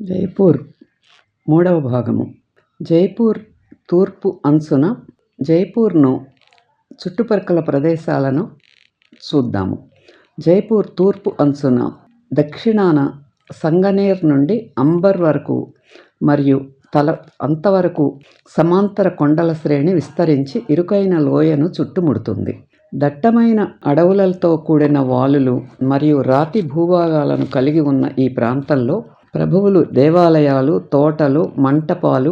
జైపూర్ మూడవ భాగము. జైపూర్ తూర్పు అంచున జైపూర్ను చుట్టుపక్కల ప్రదేశాలను చూద్దాము. జైపూర్ తూర్పు అంచున దక్షిణాన సంగనేర్ నుండి అంబర్ వరకు మరియు అంతవరకు సమాంతర కొండల శ్రేణి విస్తరించి ఇరుకైన లోయను చుట్టుముడుతుంది. దట్టమైన అడవులతో కూడిన వాలులు మరియు రాతి భూభాగాలను కలిగి ఉన్న ఈ ప్రాంతంలో ప్రభువులు దేవాలయాలు, తోటలు, మంటపాలు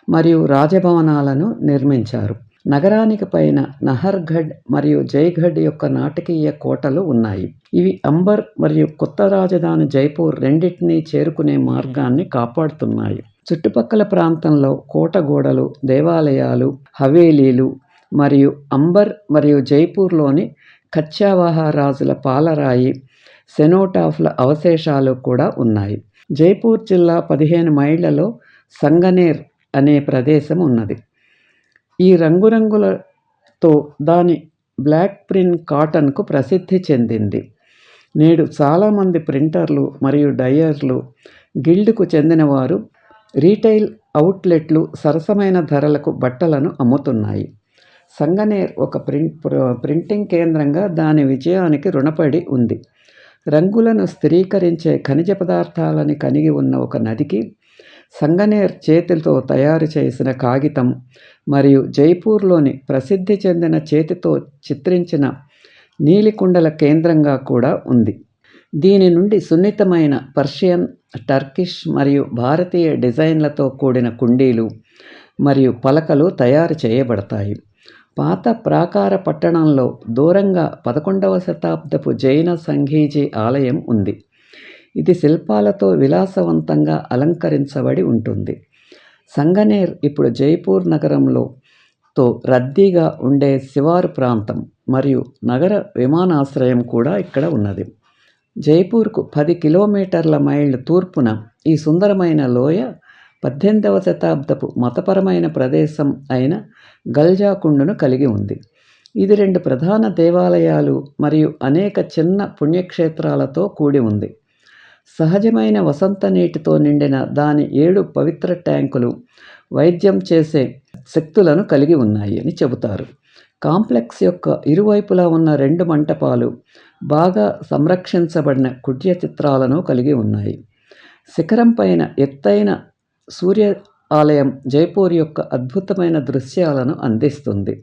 మరియు రాజభవనాలను నిర్మించారు. నగరానికి పైన నహర్గఢ్ మరియు జైగఢ్ యొక్క నాటకీయ కోటలు ఉన్నాయి. ఇవి అంబర్ మరియు కొత్త రాజధాని జైపూర్ రెండింటినీ చేరుకునే మార్గాన్ని కాపాడుతున్నాయి. చుట్టుపక్కల ప్రాంతంలో కోట గోడలు, దేవాలయాలు, హవేలీలు మరియు అంబర్ మరియు జైపూర్లోని కచ్చావాహ రాజుల పాలరాయి, సెనోటాఫ్ల అవశేషాలు కూడా ఉన్నాయి. జైపూర్ జిల్లా 15 మైళ్ళలో సంగనేర్ అనే ప్రదేశం ఉన్నది. ఈ రంగురంగులతో దాని బ్లాక్ ప్రింట్ కాటన్కు ప్రసిద్ధి చెందింది. నేడు చాలామంది ప్రింటర్లు మరియు డయ్యర్లు, గిల్డ్కు చెందినవారు, రీటైల్ అవుట్లెట్లు సరసమైన ధరలకు బట్టలను అమ్ముతున్నాయి. సంగనేర్ ఒక ప్రింటింగ్ కేంద్రంగా దాని విజయానికి రుణపడి ఉంది. రంగులను స్థిరీకరించే ఖనిజ పదార్థాలని కలిగి ఉన్న ఒక నదికి సంగనేర్ చేతితో తయారు చేసిన కాగితం మరియు జైపూర్లోని ప్రసిద్ధి చెందిన చేతితో చిత్రించిన నీలికుండల కేంద్రంగా కూడా ఉంది. దీని నుండి సున్నితమైన పర్షియన్, టర్కిష్ మరియు భారతీయ డిజైన్లతో కూడిన కుండీలు మరియు పలకలు తయారు చేయబడతాయి. పాత ప్రాకార పట్టణంలో దూరంగా 11వ శతాబ్దపు జైన సంఘీజీ ఆలయం ఉంది. ఇది శిల్పాలతో విలాసవంతంగా అలంకరించబడి ఉంటుంది. సంగనేర్ ఇప్పుడు జైపూర్ నగరంలో రద్దీగా ఉండే శివారు ప్రాంతం మరియు నగర విమానాశ్రయం కూడా ఇక్కడ ఉన్నది. జైపూర్కు 10 కిలోమీటర్ల మైళ్ళు తూర్పున ఈ సుందరమైన లోయ 18వ శతాబ్దపు మతపరమైన ప్రదేశం అయిన గల్జాకుండును కలిగి ఉంది. ఇది 2 ప్రధాన దేవాలయాలు మరియు అనేక చిన్న పుణ్యక్షేత్రాలతో కూడి ఉంది. సహజమైన వసంత నీటితో నిండిన దాని 7 పవిత్ర ట్యాంకులు వైద్యం చేసే శక్తులను కలిగి ఉన్నాయి అని చెబుతారు. కాంప్లెక్స్ యొక్క ఇరువైపులా ఉన్న 2 మంటపాలు బాగా సంరక్షించబడిన కుడ్య చిత్రాలను కలిగి ఉన్నాయి. శిఖరం పైన ఎత్తైన సూర్య ఆలయం జైపూర్ యొక్క అద్భుతమైన దృశ్యాలను అందిస్తుంది.